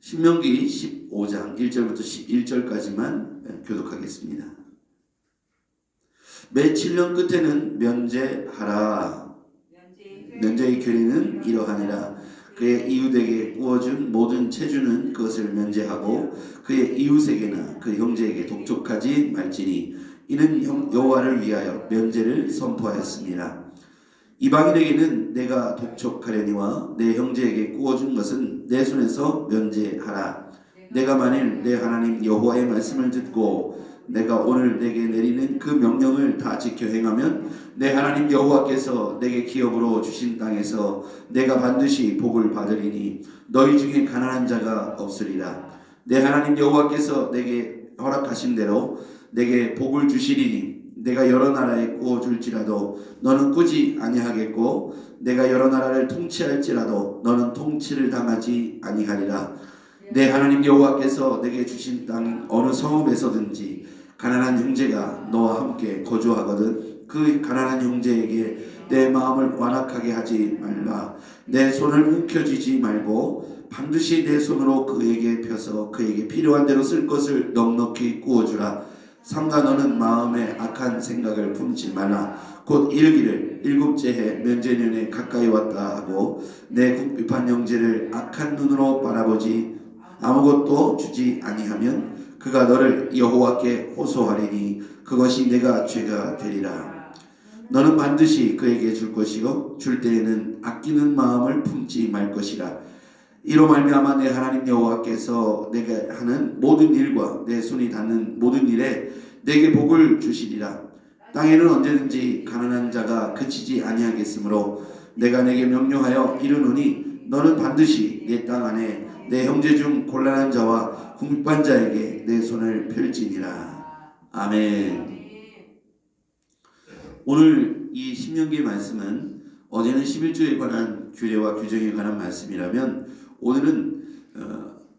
신명기 15장 1절부터 11절까지만 교독하겠습니다. 매 7년 끝에는 면제하라. 면제의 규례는 이러하니라. 그의 이웃에게 구워준 모든 체주는 그것을 면제하고 그의 이웃에게나 그 형제에게 독촉하지 말지니 이는 여호와를 위하여 면제를 선포하였습니다. 이방인에게는 내가 독촉하려니와 내 형제에게 구워준 것은 내 손에서 면제하라. 내가 만일 내 하나님 여호와의 말씀을 듣고 내가 오늘 내게 내리는 그 명령을 다 지켜 행하면 내 하나님 여호와께서 내게 기업으로 주신 땅에서 내가 반드시 복을 받으리니 너희 중에 가난한 자가 없으리라. 내 하나님 여호와께서 내게 허락하신 대로 내게 복을 주시리니 내가 여러 나라에 구워줄지라도 너는 꾸지 아니하겠고 내가 여러 나라를 통치할지라도 너는 통치를 당하지 아니하리라. 내 하나님 여호와께서 내게 주신 땅 어느 성읍에서든지 가난한 형제가 너와 함께 거주하거든 그 가난한 형제에게 내 마음을 완악하게 하지 말라. 내 손을 움켜쥐지 말고 반드시 내 손으로 그에게 펴서 그에게 필요한 대로 쓸 것을 넉넉히 구워주라. 삼가 너는 마음에 악한 생각을 품지 말라. 곧 이르기를 일곱째 해 면제년에 가까이 왔다 하고 내 국비판 형제를 악한 눈으로 바라보지 아무것도 주지 아니하면 그가 너를 여호와께 호소하리니 그것이 내가 죄가 되리라. 너는 반드시 그에게 줄 것이고 줄 때에는 아끼는 마음을 품지 말 것이라. 이로 말미암아 내 하나님 여호와께서 내가 하는 모든 일과 내 손이 닿는 모든 일에 내게 복을 주시리라. 땅에는 언제든지 가난한 자가 그치지 아니하겠으므로 내가 내게 명령하여 이르노니 너는 반드시 내 땅 안에 내 형제 중 곤란한 자와 궁핍한 자에게 내 손을 펼지니라. 아멘. 오늘 이 신명기의 말씀은 어제는 11조에 관한 규례와 규정에 관한 말씀이라면 오늘은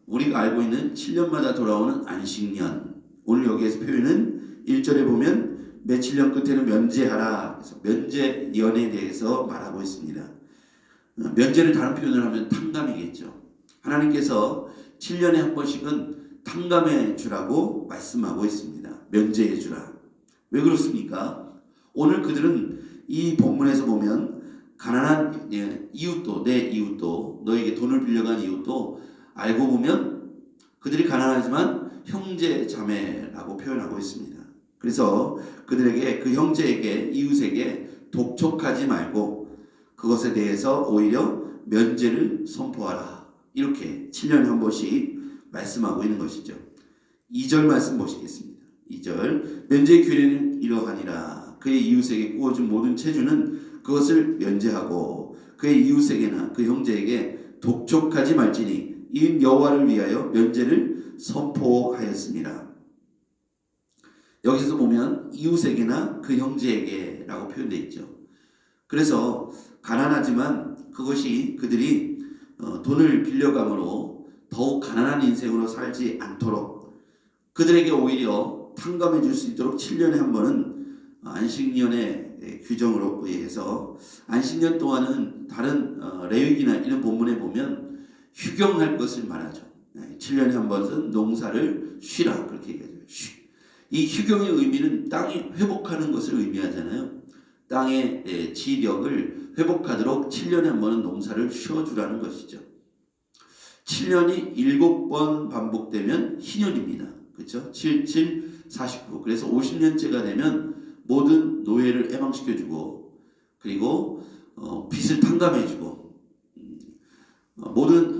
우리가 알고 있는 7년마다 돌아오는 안식년. 오늘 여기에서 표현은 1절에 보면 매 7년 끝에는 면제하라. 그래서 면제년에 대해서 말하고 있습니다. 면제를 다른 표현을 하면 탕감이겠죠. 하나님께서 7년에 한 번씩은 탕감해 주라고 말씀하고 있습니다. 면제해 주라. 왜 그렇습니까? 오늘 그들은 이 본문에서 보면 가난한 이웃도 내 이웃도 너에게 돈을 빌려간 이웃도 알고 보면 그들이 가난하지만 형제 자매라고 표현하고 있습니다. 그래서 그들에게 그 형제에게 이웃에게 독촉하지 말고 그것에 대해서 오히려 면제를 선포하라. 이렇게 7년에 한 번씩 말씀하고 있는 것이죠. 2절 말씀 보시겠습니다. 2절 면제의 규례는 이러하니라. 그의 이웃에게 구워준 모든 체주는 그것을 면제하고 그의 이웃에게나 그 형제에게 독촉하지 말지니 이는 여호와를 위하여 면제를 선포하였습니다. 여기서 보면 이웃에게나 그 형제에게 라고 표현되어 있죠. 그래서 가난하지만 그것이 그들이 돈을 빌려감으로 더욱 가난한 인생으로 살지 않도록 그들에게 오히려 탕감해 줄 수 있도록 7년에 한 번은 안식년의 규정으로 의해서 안식년 동안은 다른 레위기나 이런 본문에 보면 휴경할 것을 말하죠. 7년에 한 번은 농사를 쉬라 그렇게 얘기하죠. 이 휴경의 의미는 땅이 회복하는 것을 의미하잖아요. 땅의 지력을 회복하도록 7년에 한 번은 농사를 쉬어주라는 것이죠. 7년이 7번 반복되면 희년입니다. 그렇죠? 7, 7, 49. 그래서 50년째가 되면 모든 노예를 해방시켜주고 그리고 빚을 탕감해주고 모든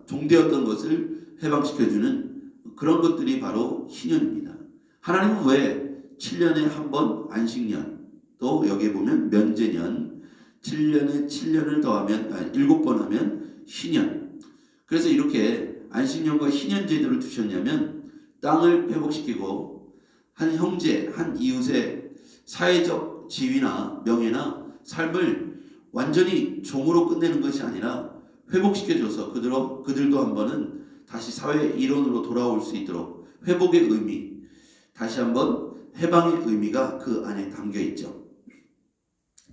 종되었던 것을 해방시켜주는 그런 것들이 바로 희년입니다. 하나님은 왜 7년에 한 번 안식년 또 여기에 보면 면제년 7년에 7년을 더하면 7번 하면 희년. 그래서 이렇게 안식년과 희년 제도를 두셨냐면 땅을 회복시키고 한 형제, 한 이웃의 사회적 지위나 명예나 삶을 완전히 종으로 끝내는 것이 아니라 회복시켜줘서 그들도 한 번은 다시 사회 일원으로 돌아올 수 있도록 회복의 의미, 다시 한번 해방의 의미가 그 안에 담겨 있죠.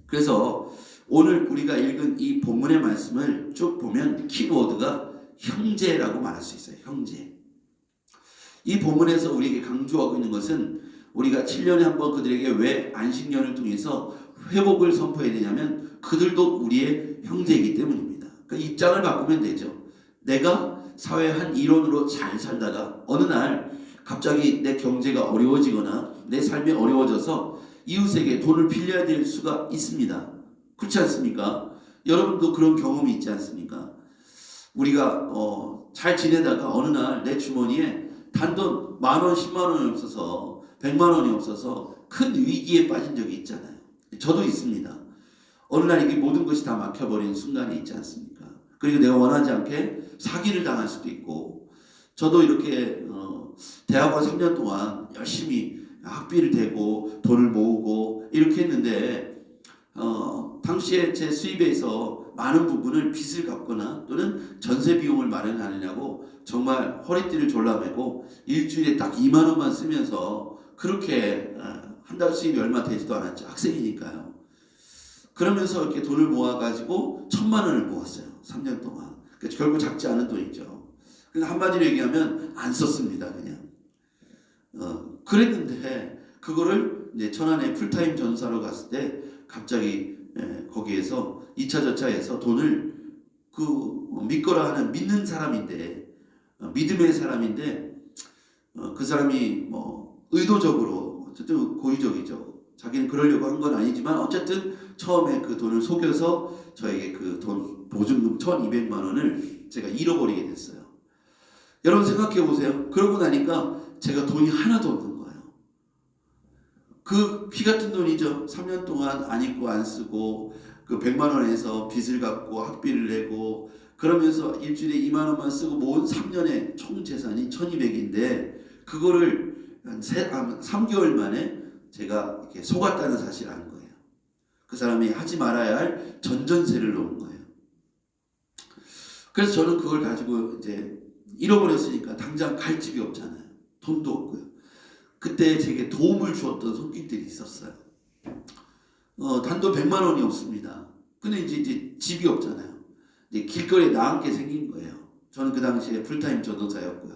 그래서 오늘 우리가 읽은 이 본문의 말씀을 쭉 보면 키워드가 형제라고 말할 수 있어요. 형제. 이 본문에서 우리에게 강조하고 있는 것은 우리가 7년에 한 번 그들에게 왜 안식년을 통해서 회복을 선포해야 되냐면 그들도 우리의 형제이기 때문입니다. 그러니까 입장을 바꾸면 되죠. 내가 사회의 한 일원으로 잘 살다가 어느 날 갑자기 내 경제가 어려워지거나 내 삶이 어려워져서 이웃에게 돈을 빌려야 될 수가 있습니다. 그렇지 않습니까? 여러분도 그런 경험이 있지 않습니까? 우리가 잘 지내다가 어느 날 내 주머니에 단돈 10,000원, 100,000원이 없어서 100,000원이 없어서 큰 위기에 빠진 적이 있잖아요. 저도 있습니다. 어느 날 이게 모든 것이 다 막혀버린 순간이 있지 않습니까? 그리고 내가 원하지 않게 사기를 당할 수도 있고, 저도 이렇게 대학원 3년 동안 열심히 학비를 대고 돈을 모으고 이렇게 했는데 당시에 제 수입에서 많은 부분을 빚을 갚거나 또는 전세 비용을 마련하느냐고 정말 허리띠를 졸라매고 일주일에 딱 2만 원만 쓰면서 그렇게 한 달 수입이 얼마 되지도 않았죠. 학생이니까요. 그러면서 이렇게 돈을 모아가지고 1,000만 원을 모았어요. 3년 동안. 그러니까 결국 작지 않은 돈이죠. 그래서 한마디로 얘기하면 안 썼습니다. 그냥. 그랬는데 그거를 이제 천안에 풀타임 전사로 갔을 때 갑자기 거기에서 2차 저차에서 돈을 믿거라 하는 믿는 사람인데 믿음의 사람인데 그 사람이 의도적으로 어쨌든 고의적이죠. 자기는 그러려고 한 건 아니지만 어쨌든 처음에 그 돈을 속여서 저에게 그 돈 보증금 1,200만 원을 제가 잃어버리게 됐어요. 여러분 생각해 보세요. 그러고 나니까 제가 돈이 하나도 없는 거예요. 그 피 같은 돈이죠. 3년 동안 안 입고 안 쓰고 그 100만 원에서 빚을 갚고 학비를 내고 그러면서 일주일에 2만 원만 쓰고 모은 3년의 총 재산이 1,200인데 그거를 한 3개월 만에 제가 이렇게 속았다는 사실을 안 거예요. 그 사람이 하지 말아야 할 전전세를 놓은 거예요. 그래서 저는 그걸 가지고 이제 잃어버렸으니까 당장 갈 집이 없잖아요. 돈도 없고요. 그때 제게 도움을 주었던 손길들이 있었어요. 단돈 100만 원이 없습니다. 근데 이제 집이 없잖아요. 이제 길거리에 나앉게 생긴 거예요. 저는 그 당시에 풀타임 전도사였고요.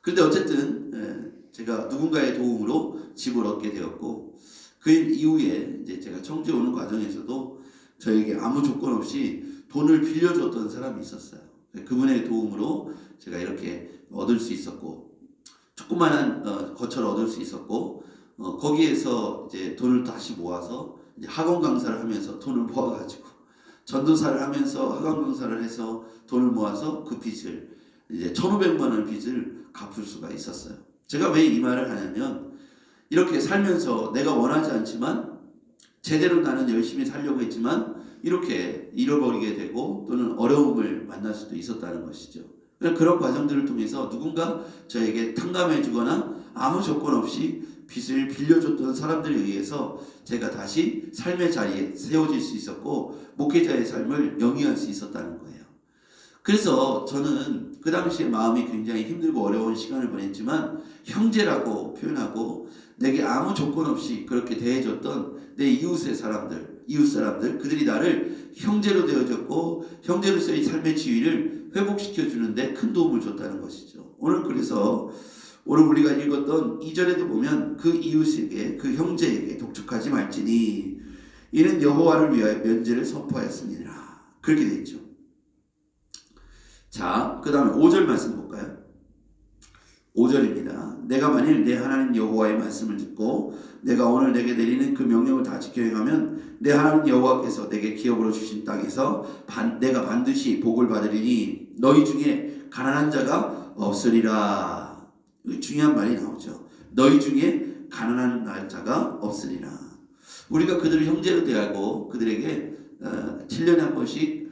그런데 어쨌든 제가 누군가의 도움으로 집을 얻게 되었고 그 이후에 이제 제가 청주에 오는 과정에서도 저에게 아무 조건 없이 돈을 빌려줬던 사람이 있었어요. 그분의 도움으로 제가 이렇게 얻을 수 있었고 조그만한 거처를 얻을 수 있었고 거기에서 이제 돈을 다시 모아서 이제 학원 강사를 하면서 돈을 모아가지고 전도사를 하면서 학원 강사를 해서 돈을 모아서 그 빚을 이제 1,500만 원 빚을 갚을 수가 있었어요. 제가 왜 이 말을 하냐면 이렇게 살면서 내가 원하지 않지만 제대로 나는 열심히 살려고 했지만 이렇게 잃어버리게 되고 또는 어려움을 만날 수도 있었다는 것이죠. 그런 과정들을 통해서 누군가 저에게 탕감해 주거나 아무 조건 없이 빚을 빌려줬던 사람들에 의해서 제가 다시 삶의 자리에 세워질 수 있었고 목회자의 삶을 영위할 수 있었다는 거예요. 그래서 저는 그 당시에 마음이 굉장히 힘들고 어려운 시간을 보냈지만 형제라고 표현하고 내게 아무 조건 없이 그렇게 대해줬던 내 이웃 사람들 그들이 나를 형제로 되어줬고 형제로서의 삶의 지위를 회복시켜 주는데 큰 도움을 줬다는 것이죠. 오늘 그래서 오늘 우리가 읽었던 2절에도 보면 그 이웃에게 그 형제에게 독촉하지 말지니 이는 여호와를 위하여 면제를 선포하였습니다. 그렇게 되어 있죠. 자, 그 다음에 5절 말씀 볼까요? 5절입니다. 내가 만일 내 하나님 여호와의 말씀을 듣고 내가 오늘 내게 내리는 그 명령을 다 지켜 행하면 내 하나님 여호와께서 내게 기업으로 주신 땅에서 내가 반드시 복을 받으리니 너희 중에 가난한 자가 없으리라. 중요한 말이 나오죠. 너희 중에 가난한 자가 없으리라. 우리가 그들을 형제로 대하고 그들에게 7년에 한 번씩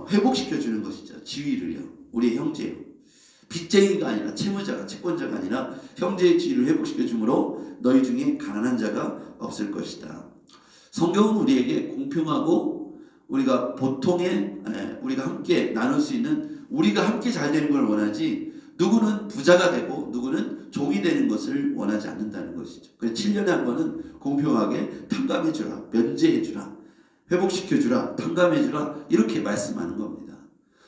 회복시켜 주는 것이죠. 지위를요. 우리의 형제요. 빚쟁이가 아니라 채무자가 채권자가 아니라 형제의 지위를 회복시켜 주므로 너희 중에 가난한 자가 없을 것이다. 성경은 우리에게 공평하고 우리가 보통의 우리가 함께 나눌 수 있는 우리가 함께 잘 되는 걸 원하지 누구는 부자가 되고 누구는 종이 되는 것을 원하지 않는다는 것이죠. 그래서 7년에 한 번은 공평하게 탕감해 주라, 면제해 주라, 회복시켜 주라, 탕감해 주라 이렇게 말씀하는 겁니다.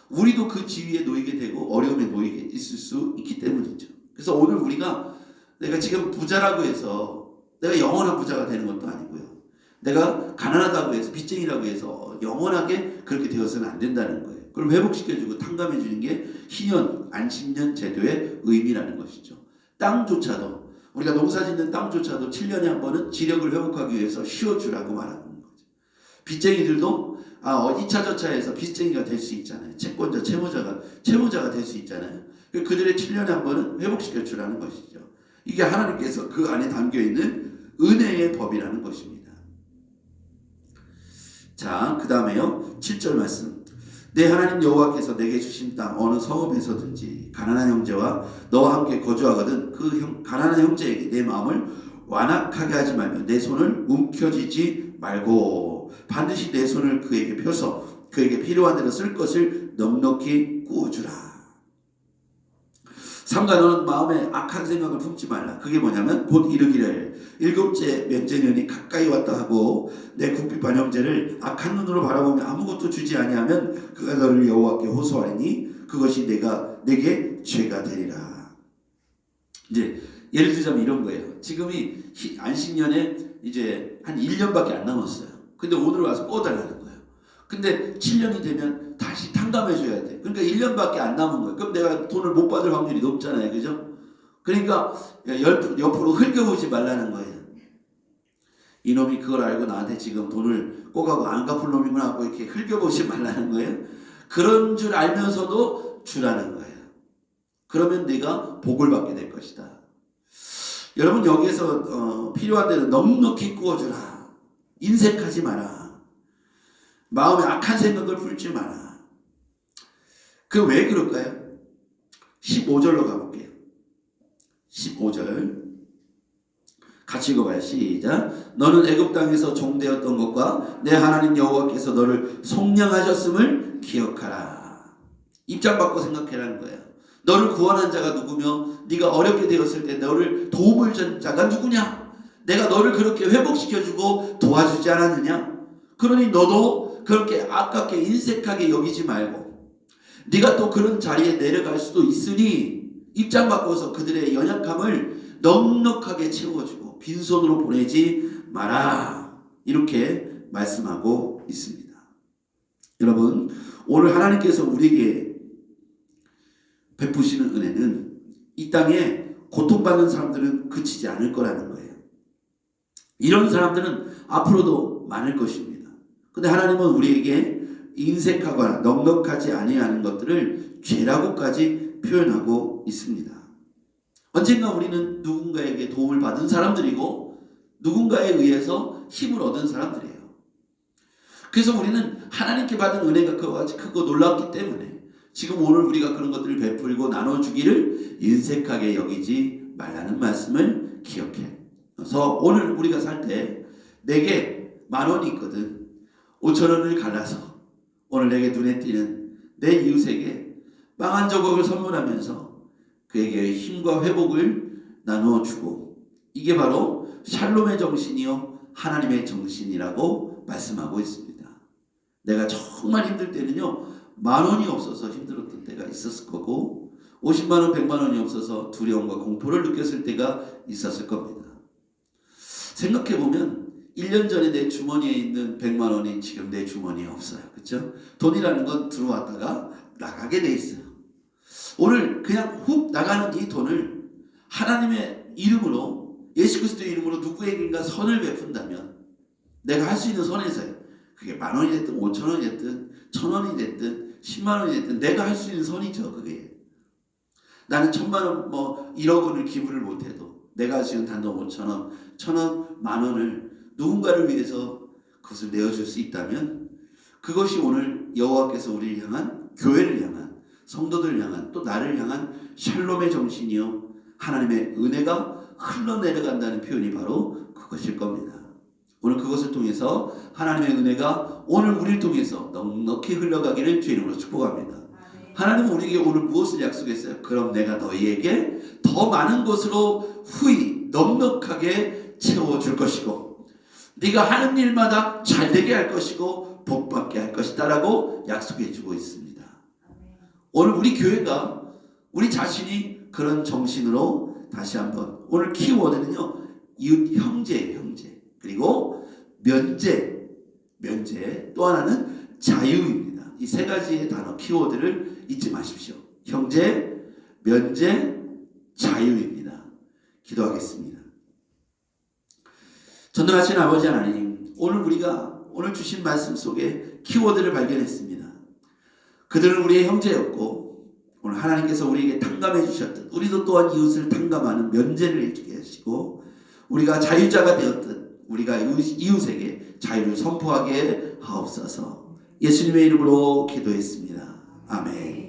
우리도 그 지위에 놓이게 되고 어려움에 놓이게 있을 수 있기 때문이죠. 그래서 오늘 우리가 내가 지금 부자라고 해서 내가 영원한 부자가 되는 것도 아니고요. 내가 가난하다고 해서 빚쟁이라고 해서 영원하게 그렇게 되어서는 안 된다는 거예요. 그걸 회복시켜주고 탕감해주는 게 희년, 안식년 제도의 의미라는 것이죠. 땅조차도 우리가 농사짓는 땅조차도 7년에 한 번은 지력을 회복하기 위해서 쉬어주라고 말하는 거죠. 빚쟁이들도 2차 저차에서 빚쟁이가 될 수 있잖아요. 채권자, 채무자가 될 수 있잖아요. 그들의 7년에 한 번은 회복시켜 주라는 것이죠. 이게 하나님께서 그 안에 담겨있는 은혜의 법이라는 것입니다. 자, 그 다음에요. 7절 말씀. 내 하나님 여호와께서 내게 주신 땅 어느 성읍에서든지 가난한 형제와 너와 함께 거주하거든 그 가난한 형제에게 내 마음을 완악하게 하지 말며 내 손을 움켜쥐지 말고 반드시 내 손을 그에게 펴서 그에게 필요한 대로 쓸 것을 넉넉히 구워주라. 삼가 너는 마음에 악한 생각을 품지 말라. 그게 뭐냐면 곧 이르기를 일곱째 면제년이 가까이 왔다 하고 내 궁핍한 형제를 악한 눈으로 바라보며 아무것도 주지 아니하면 그가 너를 여호와께 호소하리니 그것이 내게 죄가 되리라. 이제 예를 들자면 이런 거예요. 지금이 안식년에 이제 한 1년밖에 안 남았어요. 근데 오늘 와서 꺼달라는 거예요. 근데 7년이 되면 다시 탕감해줘야 돼. 그러니까 1년밖에 안 남은 거예요. 그럼 내가 돈을 못 받을 확률이 높잖아요. 그죠? 그러니까 옆으로 흘겨보지 말라는 거예요. 이놈이 그걸 알고 나한테 지금 돈을 꼬가고 안 갚을 놈이구나 하고 이렇게 흘겨보지 말라는 거예요. 그런 줄 알면서도 주라는 거예요. 그러면 네가 복을 받게 될 것이다. 여러분 여기에서 필요한 데는 넉넉히 구워주라. 인색하지 마라. 마음에 악한 생각을 품지 마라. 그 왜 그럴까요? 15절로 가볼게요. 15절 같이 읽어봐요. 시작. 너는 애굽 땅에서 종되었던 것과 내 하나님 여호와께서 너를 속량하셨음을 기억하라. 입장 바꿔 생각해라는 거예요. 너를 구원한 자가 누구며 네가 어렵게 되었을 때 너를 도움을 준 자가 누구냐? 내가 너를 그렇게 회복시켜주고 도와주지 않았느냐? 그러니 너도 그렇게 아깝게 인색하게 여기지 말고 네가 또 그런 자리에 내려갈 수도 있으니 입장 바꿔서 그들의 연약함을 넉넉하게 채워주고 빈손으로 보내지 마라. 이렇게 말씀하고 있습니다. 여러분 오늘 하나님께서 우리에게 베푸시는 은혜는 이 땅에 고통받는 사람들은 그치지 않을 거라는 거예요. 이런 사람들은 앞으로도 많을 것입니다. 근데 하나님은 우리에게 인색하거나 넉넉하지 아니하는 것들을 죄라고까지 표현하고 있습니다. 언젠가 우리는 누군가에게 도움을 받은 사람들이고 누군가에 의해서 힘을 얻은 사람들이에요. 그래서 우리는 하나님께 받은 은혜가 그와 같이 크고 놀랍기 때문에 지금 오늘 우리가 그런 것들을 베풀고 나눠주기를 인색하게 여기지 말라는 말씀을 기억해. 그래서 오늘 우리가 살 때 내게 10,000원이 있거든. 5,000원을 갈라서 오늘 내게 눈에 띄는 내 이웃에게 빵 한 조각을 선물하면서 그에게 힘과 회복을 나누어주고 이게 바로 샬롬의 정신이요 하나님의 정신이라고 말씀하고 있습니다. 내가 정말 힘들 때는요 10,000원이 없어서 힘들었던 때가 있었을 거고 50만원 100만원이 없어서 두려움과 공포를 느꼈을 때가 있었을 겁니다. 생각해보면 1년 전에 내 주머니에 있는 100만원이 지금 내 주머니에 없어요. 그렇죠? 돈이라는 건 들어왔다가 나가게 돼 있어요. 오늘 그냥 훅 나가는 이 돈을 하나님의 이름으로 예수 그리스도의 이름으로 누구에게인가 선을 베푼다면 내가 할 수 있는 선에서요. 그게 10,000원이 됐든 5,000원이 됐든 1,000원이 됐든 10만원이 됐든 내가 할 수 있는 선이죠. 그게. 나는 1,000만원 1억 원을 기부를 못해도 내가 할 수 있는 단돈 5,000원 1,000원 만원을 누군가를 위해서 그것을 내어줄 수 있다면 그것이 오늘 여호와께서 우리를 향한 교회를 향한 성도들을 향한 또 나를 향한 샬롬의 정신이요 하나님의 은혜가 흘러내려간다는 표현이 바로 그것일 겁니다. 오늘 그것을 통해서 하나님의 은혜가 오늘 우리를 통해서 넉넉히 흘러가기를 주의 이름으로 축복합니다. 하나님은 우리에게 오늘 무엇을 약속했어요? 그럼 내가 너희에게 더 많은 것으로 후히 넉넉하게 채워줄 것이고 네가 하는 일마다 잘되게 할 것이고 복받게 할 것이다 라고 약속해 주고 있습니다. 오늘 우리 교회가 우리 자신이 그런 정신으로 다시 한번 오늘 키워드는요. 이웃 형제예요. 형제. 그리고 면제. 또 하나는 자유입니다. 이 세 가지의 단어 키워드를 잊지 마십시오. 형제, 면제, 자유입니다. 기도하겠습니다. 전능하신 아버지 하나님, 오늘 주신 말씀 속에 키워드를 발견했습니다. 그들은 우리의 형제였고 오늘 하나님께서 우리에게 탕감해 주셨듯 우리도 또한 이웃을 탕감하는 면제를 해주게 하시고 우리가 자유자가 되었듯 우리가 이웃에게 자유를 선포하게 하옵소서. 예수님의 이름으로 기도했습니다. 아멘.